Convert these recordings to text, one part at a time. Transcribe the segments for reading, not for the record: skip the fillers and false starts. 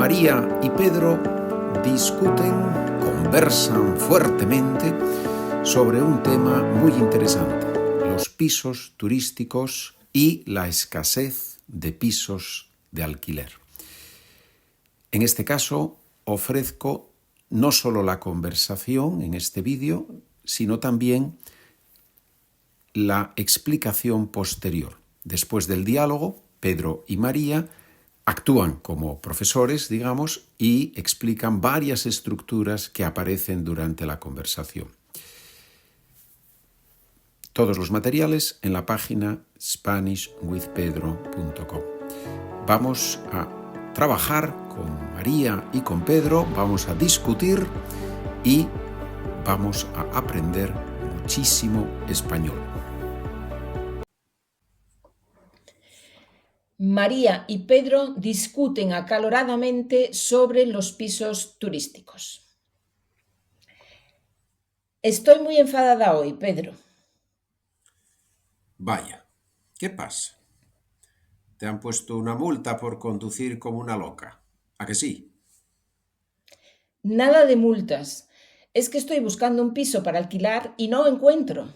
María y Pedro discuten, conversan fuertemente sobre un tema muy interesante, los pisos turísticos y la escasez de pisos de alquiler. En este caso, ofrezco no solo la conversación en este vídeo, sino también la explicación posterior. Después del diálogo, Pedro y María actúan como profesores, digamos, y explican varias estructuras que aparecen durante la conversación. Todos los materiales en la página SpanishWithPedro.com. Vamos a trabajar con María y con Pedro, vamos a discutir y vamos a aprender muchísimo español. María y Pedro discuten acaloradamente sobre los pisos turísticos. Estoy muy enfadada hoy, Pedro. Vaya, ¿qué pasa? Te han puesto una multa por conducir como una loca. ¿A que sí? Nada de multas. Es que estoy buscando un piso para alquilar y no encuentro.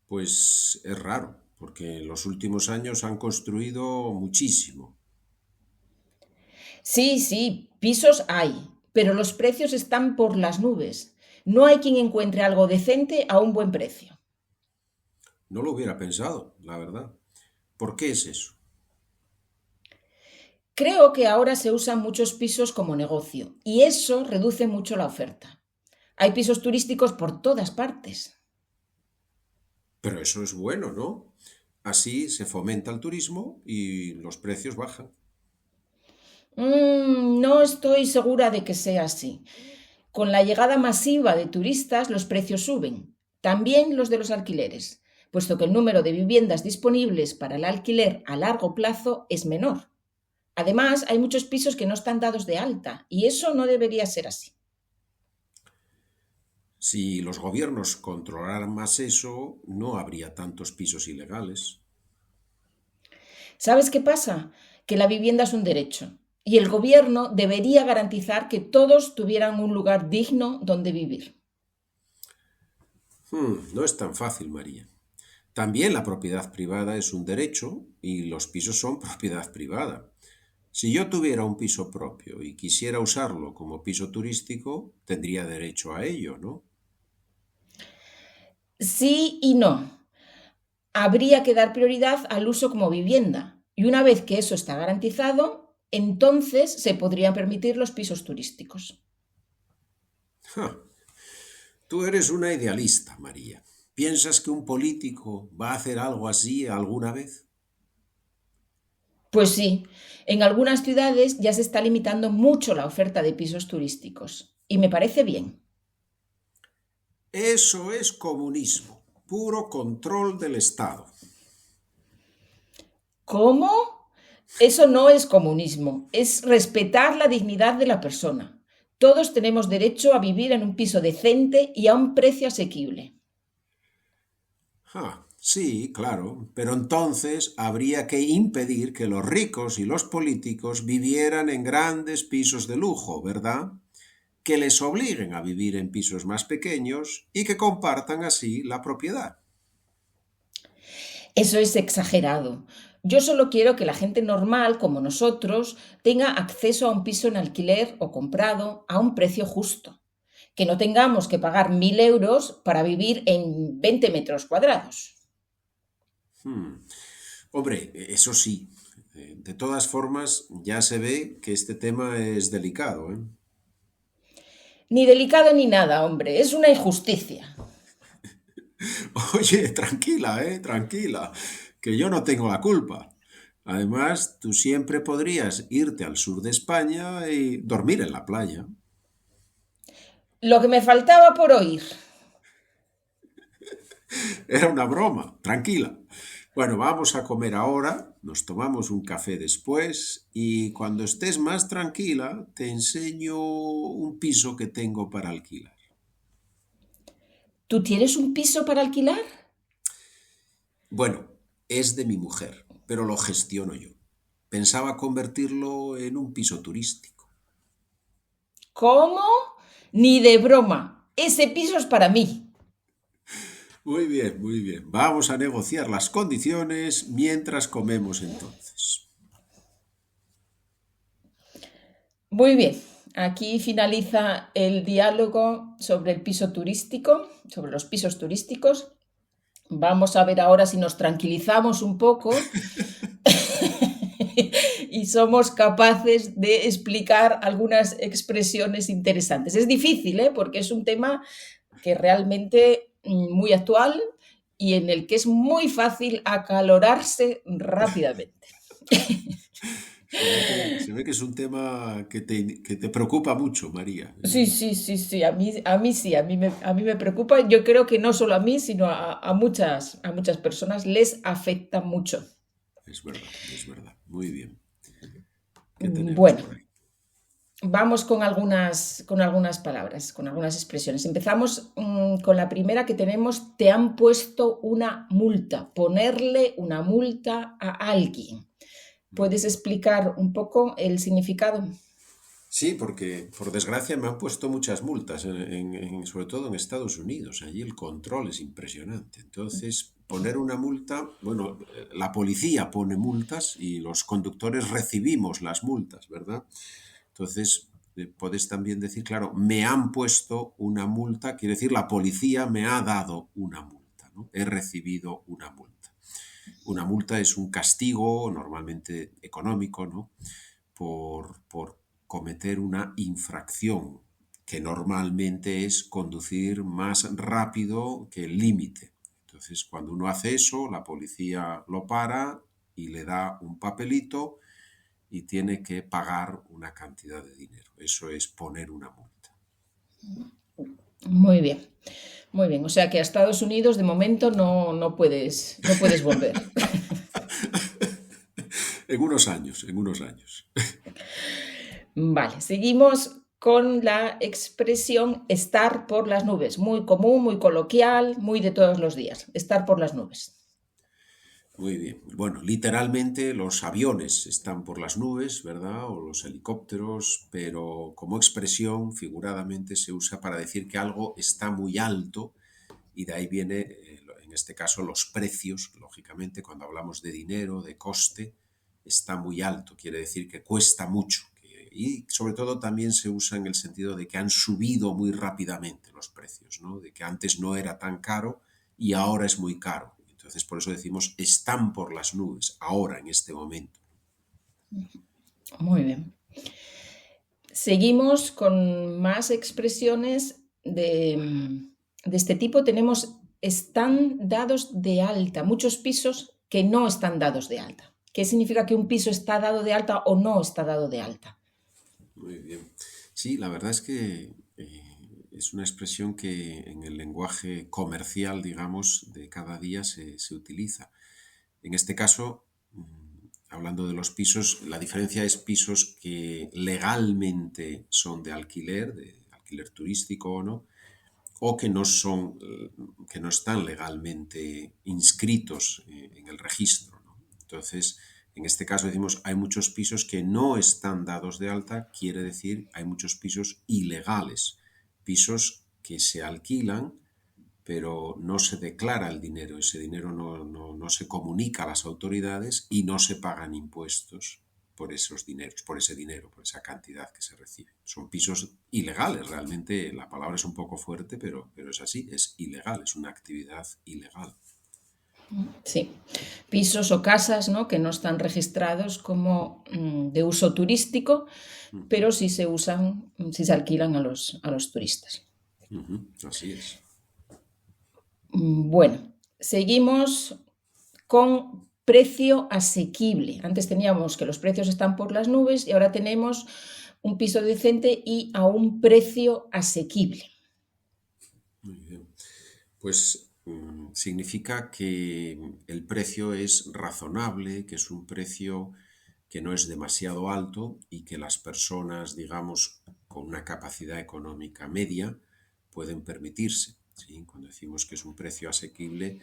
Pues es raro, porque en los últimos años han construido muchísimo. Sí, pisos hay, pero los precios están por las nubes. No hay quien encuentre algo decente a un buen precio. No lo hubiera pensado, la verdad. ¿Por qué es eso? Creo que ahora se usan muchos pisos como negocio y eso reduce mucho la oferta. Hay pisos turísticos por todas partes. Pero eso es bueno, ¿no? Así se fomenta el turismo y los precios bajan. No estoy segura de que sea así. Con la llegada masiva de turistas, los precios suben, también los de los alquileres, puesto que el número de viviendas disponibles para el alquiler a largo plazo es menor. Además, hay muchos pisos que no están dados de alta y eso no debería ser así. Si los gobiernos controlaran más eso, no habría tantos pisos ilegales. ¿Sabes qué pasa? Que la vivienda es un derecho y el gobierno debería garantizar que todos tuvieran un lugar digno donde vivir. No es tan fácil, María. También la propiedad privada es un derecho y los pisos son propiedad privada. Si yo tuviera un piso propio y quisiera usarlo como piso turístico, tendría derecho a ello, ¿no? Sí y no. Habría que dar prioridad al uso como vivienda y una vez que eso está garantizado, entonces se podrían permitir los pisos turísticos. Ja, tú eres una idealista, María. ¿Piensas que un político va a hacer algo así alguna vez? Pues sí, en algunas ciudades ya se está limitando mucho la oferta de pisos turísticos y me parece bien. Eso es comunismo, puro control del Estado. ¿Cómo? Eso no es comunismo, es respetar la dignidad de la persona. Todos tenemos derecho a vivir en un piso decente y a un precio asequible. Sí, claro, pero entonces habría que impedir que los ricos y los políticos vivieran en grandes pisos de lujo, ¿verdad? Que les obliguen a vivir en pisos más pequeños y que compartan así la propiedad. Eso es exagerado. Yo solo quiero que la gente normal, como nosotros, tenga acceso a un piso en alquiler o comprado a un precio justo. Que no tengamos que pagar 1.000 euros para vivir en 20 metros cuadrados. Hmm. Hombre, eso sí. De todas formas, ya se ve que este tema es delicado, ¿eh? Ni delicado ni nada, hombre. Es una injusticia. Oye, tranquila, tranquila, que yo no tengo la culpa. Además, tú siempre podrías irte al sur de España y dormir en la playa. Lo que me faltaba por oír. Era una broma, tranquila. Bueno, vamos a comer ahora, nos tomamos un café después y cuando estés más tranquila te enseño un piso que tengo para alquilar. ¿Tú tienes un piso para alquilar? Bueno, es de mi mujer, pero lo gestiono yo. Pensaba convertirlo en un piso turístico. ¿Cómo? Ni de broma. Ese piso es para mí. Muy bien, muy bien. Vamos a negociar las condiciones mientras comemos entonces. Muy bien. Aquí finaliza el diálogo sobre el piso turístico, sobre los pisos turísticos. Vamos a ver ahora si nos tranquilizamos un poco y somos capaces de explicar algunas expresiones interesantes. Es difícil, ¿eh? Porque es un tema que realmente muy actual y en el que es muy fácil acalorarse rápidamente. Se ve que es un tema que te preocupa mucho, María. Sí, sí, sí, sí, a mí sí, a mí me preocupa. Yo creo que no solo a mí, sino a muchas personas les afecta mucho. Es verdad, es verdad. Muy bien. ¿Qué tenemos Bueno, por ahí? vamos con algunas palabras, con algunas expresiones. Empezamos con la primera que tenemos, te han puesto una multa, ponerle una multa a alguien. Muy ¿Puedes bien. explicar un poco el significado? Sí, porque por desgracia me han puesto muchas multas, sobre todo en Estados Unidos. Allí el control es impresionante. Entonces, poner una multa, bueno, la policía pone multas y los conductores recibimos las multas, ¿verdad? Entonces, puedes también decir, claro, me han puesto una multa, quiere decir, la policía me ha dado una multa, ¿no? He recibido una multa. Una multa es un castigo normalmente económico, ¿no? Por cometer una infracción, que normalmente es conducir más rápido que el límite. Entonces, cuando uno hace eso, la policía lo para y le da un papelito y tiene que pagar una cantidad de dinero. Eso es poner una multa. Muy bien, muy bien. O sea que a Estados Unidos de momento no puedes volver. En unos años, en unos años. Vale, seguimos con la expresión estar por las nubes. Muy común, muy coloquial, muy de todos los días. Estar por las nubes. Muy bien. Bueno, literalmente los aviones están por las nubes, ¿verdad? O los helicópteros, pero como expresión, figuradamente, se usa para decir que algo está muy alto y de ahí viene, en este caso, los precios, lógicamente, cuando hablamos de dinero, de coste, está muy alto, quiere decir que cuesta mucho. Y sobre todo también se usa en el sentido de que han subido muy rápidamente los precios, ¿no? De que antes no era tan caro y ahora es muy caro. Entonces, por eso decimos, están por las nubes, ahora, en este momento. Muy bien. Seguimos con más expresiones de este tipo. Tenemos están dados de alta, muchos pisos que no están dados de alta. ¿Qué significa que un piso está dado de alta o no está dado de alta? Muy bien. Sí, la verdad es que es una expresión que en el lenguaje comercial, digamos, de cada día se utiliza. En este caso, hablando de los pisos, la diferencia es pisos que legalmente son de alquiler turístico o no, o que no están legalmente inscritos en el registro, ¿no? Entonces, en este caso decimos hay muchos pisos que no están dados de alta, quiere decir hay muchos pisos ilegales, pisos que se alquilan pero no se declara el dinero, ese dinero no se comunica a las autoridades y no se pagan impuestos por esos dineros, por ese dinero, por esa cantidad que se recibe. Son pisos ilegales, realmente la palabra es un poco fuerte, pero es así, es ilegal, es una actividad ilegal. Sí, pisos o casas, ¿no? Que no están registrados como de uso turístico, Ujú, pero sí se usan, sí se alquilan a los turistas. así es. Bueno, seguimos con precio asequible. Antes teníamos que los precios están por las nubes y ahora tenemos un piso decente y a un precio asequible. Muy bien. Pues significa que el precio es razonable, que es un precio que no es demasiado alto y que las personas, digamos, con una capacidad económica media pueden permitirse, ¿sí? Cuando decimos que es un precio asequible,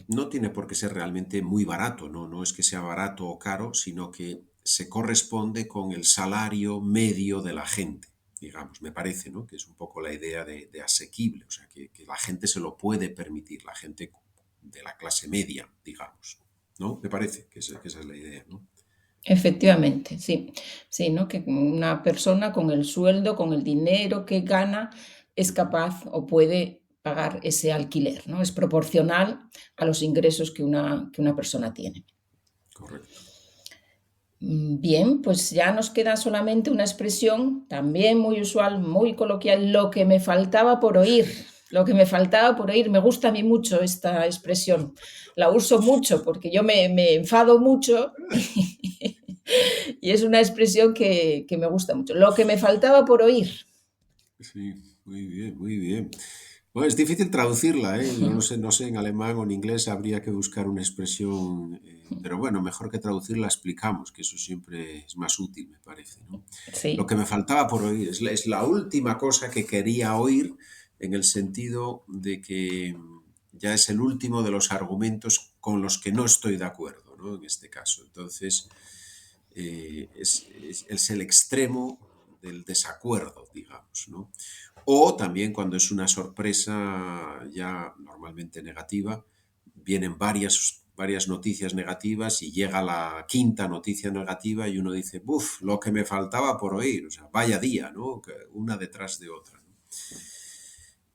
no tiene por qué ser realmente muy barato, ¿no? No es que sea barato o caro, sino que se corresponde con el salario medio de la gente, digamos, me parece, ¿no? Que es un poco la idea de asequible, o sea, que la gente se lo puede permitir, la gente de la clase media, digamos, ¿no? Me parece que esa es la idea, ¿no? Efectivamente, sí. Sí, ¿no? Que una persona con el sueldo, con el dinero que gana, es capaz o puede pagar ese alquiler, ¿no? Es proporcional a los ingresos que una persona tiene. Correcto. Bien, pues ya nos queda solamente una expresión también muy usual, muy coloquial, lo que me faltaba por oír. Lo que me faltaba por oír. Me gusta a mí mucho esta expresión. La uso mucho porque yo me enfado mucho y es una expresión que me gusta mucho. Lo que me faltaba por oír. Sí, muy bien, muy bien. Bueno, es difícil traducirla, ¿eh? Yo no sé en alemán o en inglés habría que buscar una expresión, pero bueno, mejor que traducirla explicamos, que eso siempre es más útil, me parece, ¿no? Lo Sí. que me faltaba por oír es la última cosa que quería oír en el sentido de que ya es el último de los argumentos con los que no estoy de acuerdo, ¿no? En este caso. Entonces, es el extremo del desacuerdo, digamos, ¿no? O también cuando es una sorpresa ya normalmente negativa, vienen varias noticias negativas y llega la quinta noticia negativa y uno dice, ¡buf! Lo que me faltaba por oír, o sea, vaya día, ¿no? Una detrás de otra, ¿no?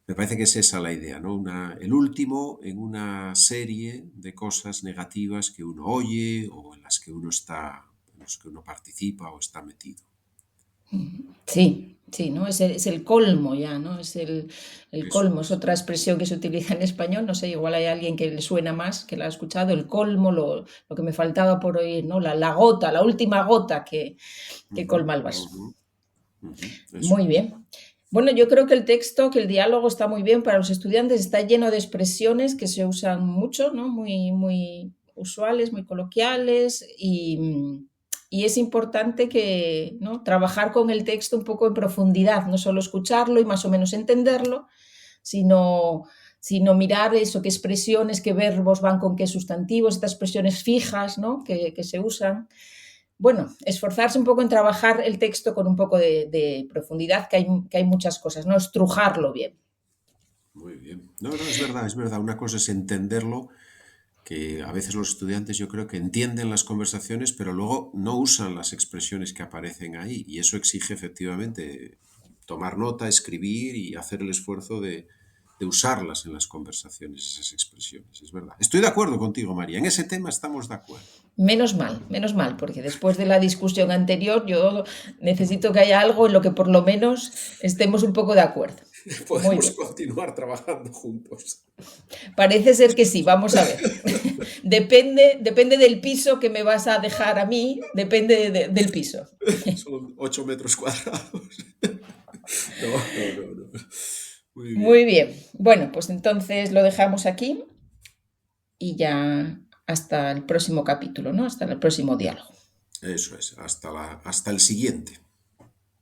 Me parece que es esa la idea, ¿no? El último en una serie de cosas negativas que uno oye o en las que uno está, en las que uno participa o está metido. Sí, sí, ¿no? Es el colmo ya, ¿no? Es el Eso colmo, es es. otra expresión que se utiliza en español, no sé, igual hay alguien que le suena más, que la ha escuchado, el colmo, lo que me faltaba por oír, ¿no? La gota, la última gota que Ujú, colma el vaso. ujú, ujú, eso Muy es. bien. Bueno, yo creo que el texto, que el diálogo está muy bien para los estudiantes, está lleno de expresiones que se usan mucho, ¿no? Muy usuales, muy coloquiales y es importante que, ¿no? Trabajar con el texto un poco en profundidad, no solo escucharlo y más o menos entenderlo, sino, sino mirar eso, qué expresiones, qué verbos van con qué sustantivos, estas expresiones fijas, ¿no? Que se usan. Bueno, esforzarse un poco en trabajar el texto con un poco de profundidad, que hay muchas cosas, ¿no? Estrujarlo bien. Muy bien. No, no, es verdad, es verdad. Una cosa es entenderlo, que a veces los estudiantes yo creo que entienden las conversaciones, pero luego no usan las expresiones que aparecen ahí. Y eso exige efectivamente tomar nota, escribir y hacer el esfuerzo de usarlas en las conversaciones, esas expresiones. Es verdad. Estoy de acuerdo contigo, María. En ese tema estamos de acuerdo. Menos mal, porque después de la discusión anterior yo necesito que haya algo en lo que por lo menos estemos un poco de acuerdo. Muy Podemos bien. continuar trabajando juntos. Parece ser que sí, vamos a ver. Depende del piso que me vas a dejar a mí, depende del piso. Son 8 metros cuadrados. No, no, no, no. Muy Muy bien. bien. Bueno, pues entonces lo dejamos aquí y ya hasta el próximo capítulo, ¿no? Hasta el próximo diálogo. Eso es. Hasta el siguiente.